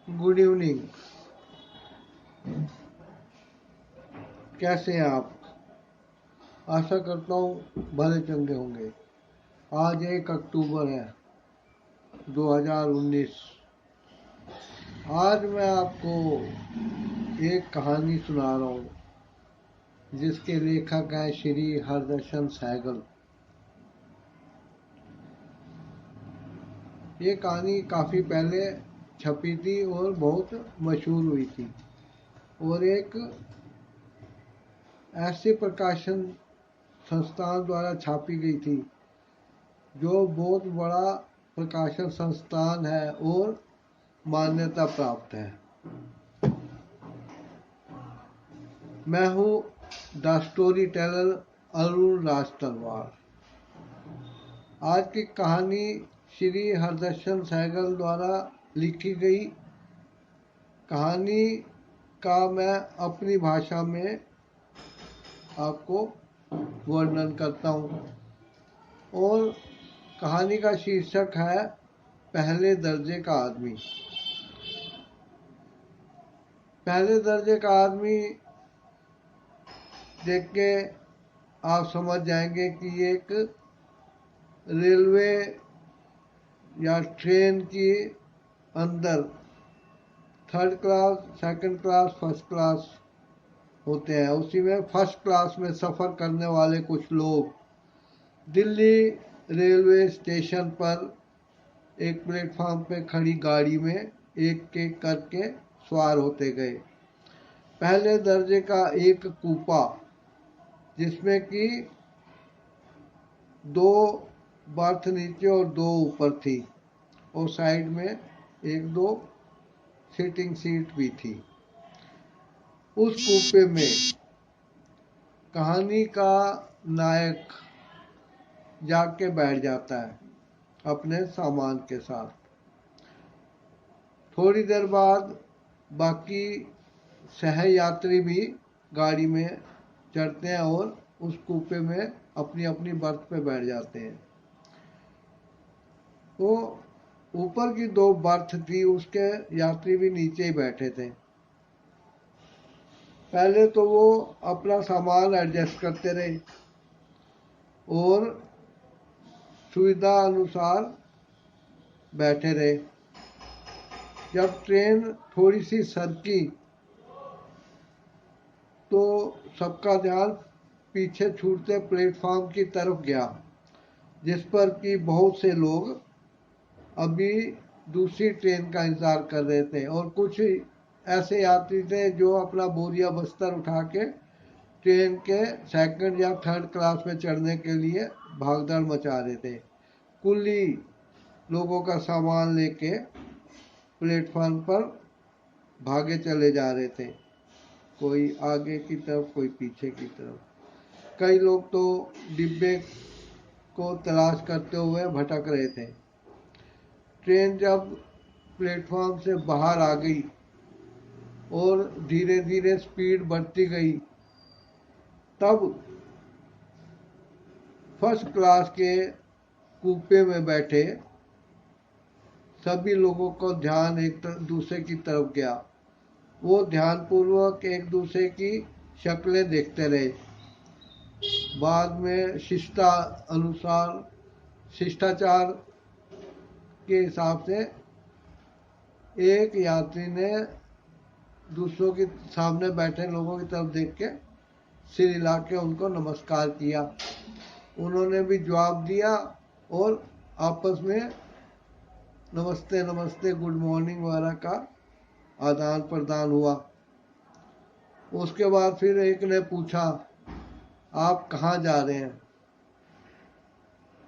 Good evening. कैसे हैं आप? आशा करता हूँ भले चंगे होंगे। आज 1 अक्टूबर है 2019। आज मैं आपको एक कहानी सुना रहा हूँ जिसके लेखक हैं श्री हरदर्शन सहगल। ये कहानी काफ़ी पहले छपी थी और बहुत मशहूर हुई थी और एक ऐसे प्रकाशन संस्थान द्वारा छापी गई थी जो बहुत बड़ा प्रकाशन संस्थान है और मान्यता प्राप्त है। मैं हूँ द स्टोरी टेलर अरुण राज तलवार। आज की कहानी श्री हरदर्शन सहगल द्वारा लिखी गई कहानी का मैं अपनी भाषा में आपको वर्णन करता हूँ और कहानी का शीर्षक है पहले दर्जे का आदमी। पहले दर्जे का आदमी देख के आप समझ जाएंगे कि ये एक रेलवे या ट्रेन की अंदर third class, second class, first class होते हैं। उसी में फर्स्ट क्लास में सफ़र करने वाले कुछ लोग दिल्ली रेलवे स्टेशन पर एक प्लेटफॉर्म पे खड़ी गाड़ी में एक एक करके सवार होते गए। पहले दर्जे का एक कूपा जिसमें कि 2 बर्थ नीचे और 2 ऊपर थी और साइड में 1-2 सिटिंग सीट भी थी। उस कूपे में कहानी का नायक जाके बैठ जाता है अपने सामान के साथ। थोड़ी देर बाद बाकी सहयात्री भी गाड़ी में चढ़ते हैं और उस कूपे में अपनी अपनी बर्थ पे बैठ जाते हैं। तो ऊपर की 2 बर्थ थी, उसके यात्री भी नीचे ही बैठे थे। पहले तो वो अपना सामान एडजस्ट करते रहे और सुविधा अनुसार बैठे रहे। जब ट्रेन थोड़ी सी सरकी तो सबका ध्यान पीछे छूटते प्लेटफॉर्म की तरफ गया, जिस पर कि बहुत से लोग अभी दूसरी ट्रेन का इंतजार कर रहे थे और कुछ ऐसे यात्री थे जो अपना बोरिया बस्तर उठा के ट्रेन के सेकंड या थर्ड क्लास में चढ़ने के लिए भागदौड़ मचा रहे थे। कुल्ली लोगों का सामान लेके प्लेटफॉर्म पर भागे चले जा रहे थे, कोई आगे की तरफ कोई पीछे की तरफ। कई लोग तो डिब्बे को तलाश करते हुए भटक रहे थे। ट्रेन जब प्लेटफॉर्म से बाहर आ गई और धीरे धीरे स्पीड बढ़ती गई, तब फर्स्ट क्लास के कूपे में बैठे सभी लोगों को ध्यान एक दूसरे की तरफ गया। वो ध्यानपूर्वक एक दूसरे की शक्लें देखते रहे। बाद में शिष्टाचार के हिसाब से एक यात्री ने दूसरों के सामने बैठे लोगों की तरफ देख के सिर हिला के उनको नमस्कार किया। उन्होंने भी जवाब दिया और आपस में नमस्ते नमस्ते, गुड मॉर्निंग वगैरह का आदान प्रदान हुआ। उसके बाद फिर एक ने पूछा, आप कहाँ जा रहे हैं?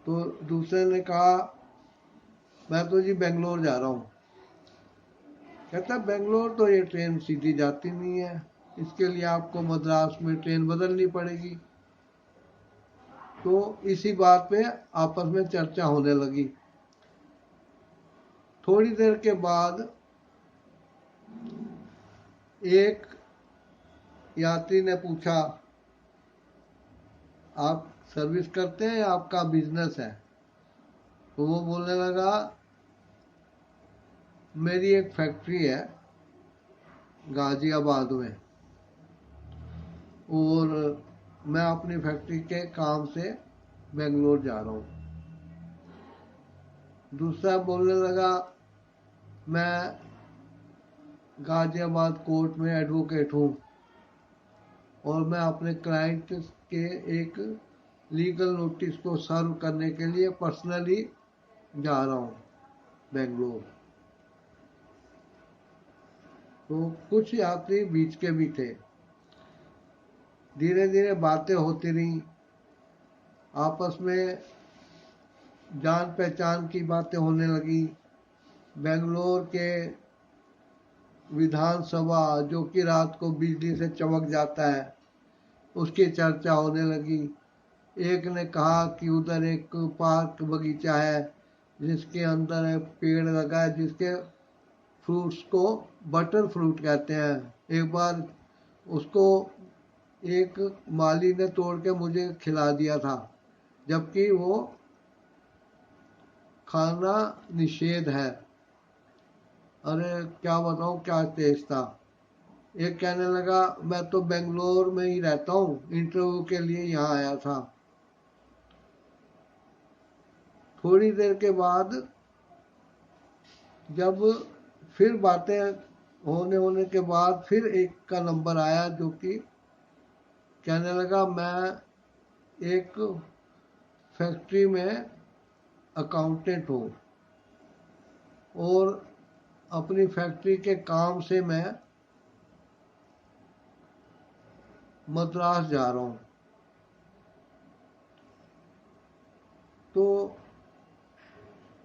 तो दूसरे ने कहा, मैं तो जी बेंगलोर जा रहा हूँ। कहता, बेंगलोर तो ये ट्रेन सीधी जाती नहीं है, इसके लिए आपको मद्रास में ट्रेन बदलनी पड़ेगी। तो इसी बात पे आपस में चर्चा होने लगी। थोड़ी देर के बाद एक यात्री ने पूछा, आप सर्विस करते हैं या आपका बिजनेस है? तो वो बोलने लगा, मेरी एक फैक्ट्री है गाजियाबाद में, और मैं अपनी फैक्ट्री के काम से बेंगलोर जा रहा हूँ। दूसरा बोलने लगा, मैं गाजियाबाद कोर्ट में एडवोकेट हूँ और मैं अपने क्लाइंट के एक लीगल नोटिस को सर्व करने के लिए पर्सनली जा रहा हूँ बेंगलोर। तो कुछ यात्री बीच के भी थे। धीरे धीरे बातें होती रही, आपस में जान पहचान की बातें होने लगी। बेंगलोर के विधानसभा जो कि रात को बिजली से चमक जाता है, उसकी चर्चा होने लगी। एक ने कहा कि उधर एक पार्क बगीचा है जिसके अंदर एक पेड़ लगा है जिसके फ्रूट्स को बटर फ्रूट कहते हैं। एक बार उसको एक माली ने तोड़ के मुझे खिला दिया था, जबकि वो खाना निषेध है। अरे क्या बताऊं, क्या टेस्ट था। एक कहने लगा, मैं तो बेंगलोर में ही रहता हूँ, इंटरव्यू के लिए यहाँ आया था। थोड़ी देर के बाद जब फिर बातें होने के बाद फिर एक का नंबर आया जो कि कहने लगा, मैं एक फैक्ट्री में अकाउंटेंट हूँ और अपनी फैक्ट्री के काम से मैं मद्रास जा रहा हूँ। तो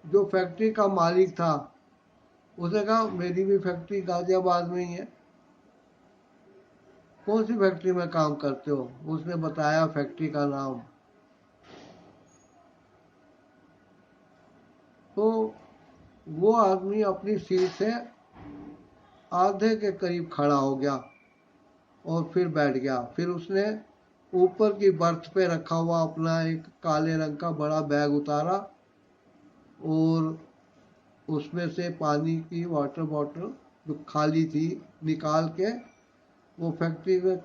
जो फैक्ट्री का मालिक था उसने कहा, मेरी भी फैक्ट्री गाजियाबाद में ही है। कौन सी फैक्ट्री में काम करते हो? उसने बताया फैक्ट्री का नाम। तो वो आदमी अपनी सीट से आधे के करीब खड़ा हो गया और फिर बैठ गया। फिर उसने ऊपर की बर्थ पे रखा हुआ अपना एक काले रंग का बड़ा बैग उतारा और उसमें से पानी की वाटर बॉटल जो खाली थी निकाल के वो फैक्ट्री में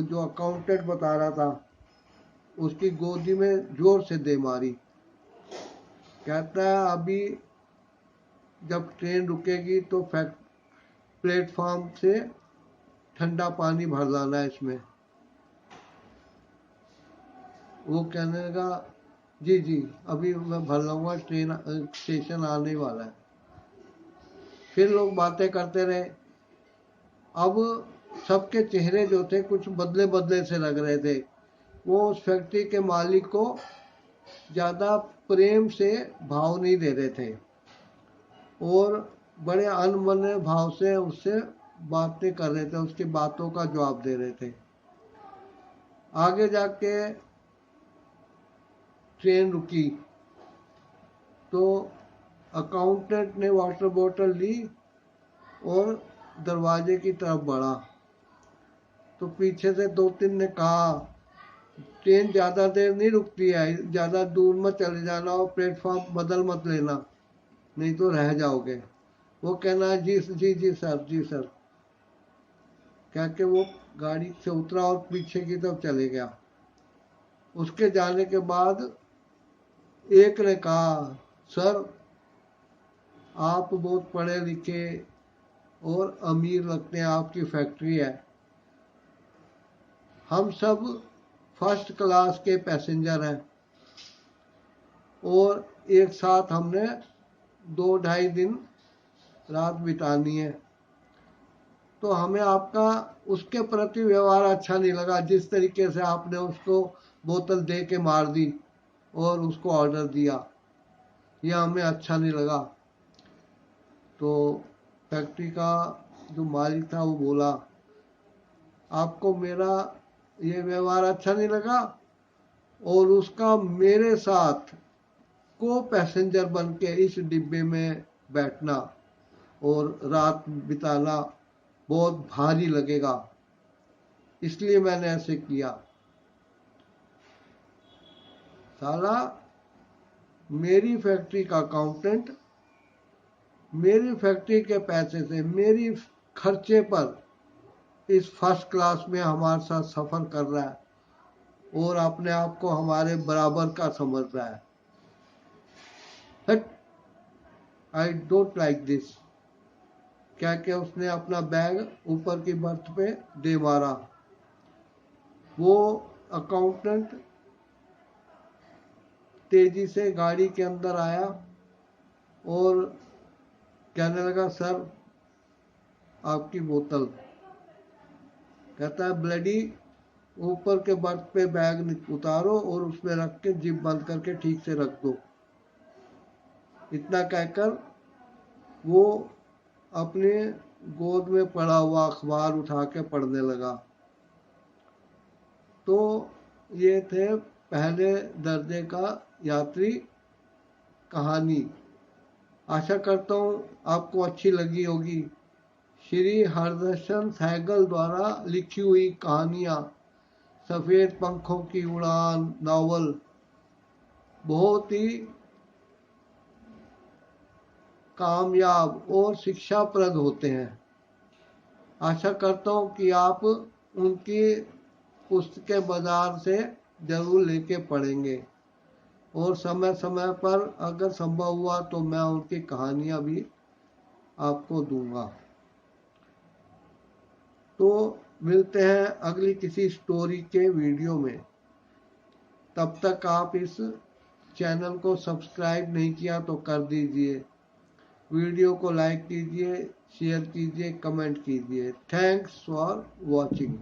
जो अकाउंटेंट बता रहा था उसकी गोदी में जोर से दे मारी। कहता है, अभी जब ट्रेन रुकेगी तो प्लेटफॉर्म से ठंडा पानी भर लाना है इसमें। वो कहने लगा, जी जी अभी मैं भर लाऊंगा, ट्रेन स्टेशन आने वाला है। फिर लोग बातें करते रहे। अब सबके चेहरे जो थे कुछ बदले बदले से लग रहे थे। वो उस फैक्ट्री के मालिक को ज़्यादा प्रेम से भाव नहीं दे रहे थे और बड़े अनमने भाव से उससे बातें कर रहे थे, उसकी बातों का जवाब दे रहे थे। आगे जाके ट्रेन रुकी तो अकाउंटेंट ने वाटर बोतल ली और दरवाजे की तरफ बढ़ा तो पीछे से दो तीन ने कहा, ट्रेन ज़्यादा देर नहीं रुकती है, ज़्यादा दूर मत चले जाना और प्लेटफॉर्म बदल मत लेना, नहीं तो रह जाओगे। वो कहना, जी जी जी सर, जी सर, कह के वो गाड़ी से उतरा और पीछे की तरफ चले गया। उसके जाने के बाद एक ने कहा, सर आप बहुत पढ़े लिखे और अमीर लगते हैं, आपकी फैक्ट्री है, हम सब फर्स्ट क्लास के पैसेंजर हैं और एक साथ हमने 2-2.5 दिन रात बितानी है, तो हमें आपका उसके प्रति व्यवहार अच्छा नहीं लगा जिस तरीके से आपने उसको बोतल दे के मार दी और उसको ऑर्डर दिया, यह हमें अच्छा नहीं लगा। तो फैक्ट्री का जो मालिक था वो बोला, आपको मेरा ये व्यवहार अच्छा नहीं लगा और उसका मेरे साथ को पैसेंजर बन के इस डिब्बे में बैठना और रात बिताना बहुत भारी लगेगा, इसलिए मैंने ऐसे किया। साला मेरी फैक्ट्री का अकाउंटेंट मेरी फैक्ट्री के पैसे से, मेरी खर्चे पर इस फर्स्ट क्लास में हमारे साथ सफर कर रहा है और अपने आप को हमारे बराबर का समझ रहा है। I don't like this. क्या क्या उसने अपना बैग ऊपर की बर्थ पे दे मारा। वो अकाउंटेंट तेजी से गाड़ी के अंदर आया और कहने लगा, सर आपकी बोतल। कहता है, ब्लडी ऊपर के बर्थ पे बैग उतारो और उसमें रख के जिप बंद करके ठीक से रख दो। इतना कहकर वो अपने गोद में पड़ा हुआ अखबार उठा के पढ़ने लगा। तो ये थे पहले दर्जे का यात्री कहानी। आशा करता हूँ आपको अच्छी लगी होगी। श्री हरदर्शन सहगल द्वारा लिखी हुई कहानियाँ सफ़ेद पंखों की उड़ान नावल बहुत ही कामयाब और शिक्षाप्रद होते हैं। आशा करता हूँ कि आप उनकी पुस्तकें बाजार से जरूर लेके पढ़ेंगे और समय समय पर अगर संभव हुआ तो मैं उनकी कहानियाँ भी आपको दूंगा। तो मिलते हैं अगली किसी स्टोरी के वीडियो में। तब तक आप इस चैनल को सब्सक्राइब नहीं किया तो कर दीजिए, वीडियो को लाइक कीजिए, शेयर कीजिए, कमेंट कीजिए। Thanks for watching.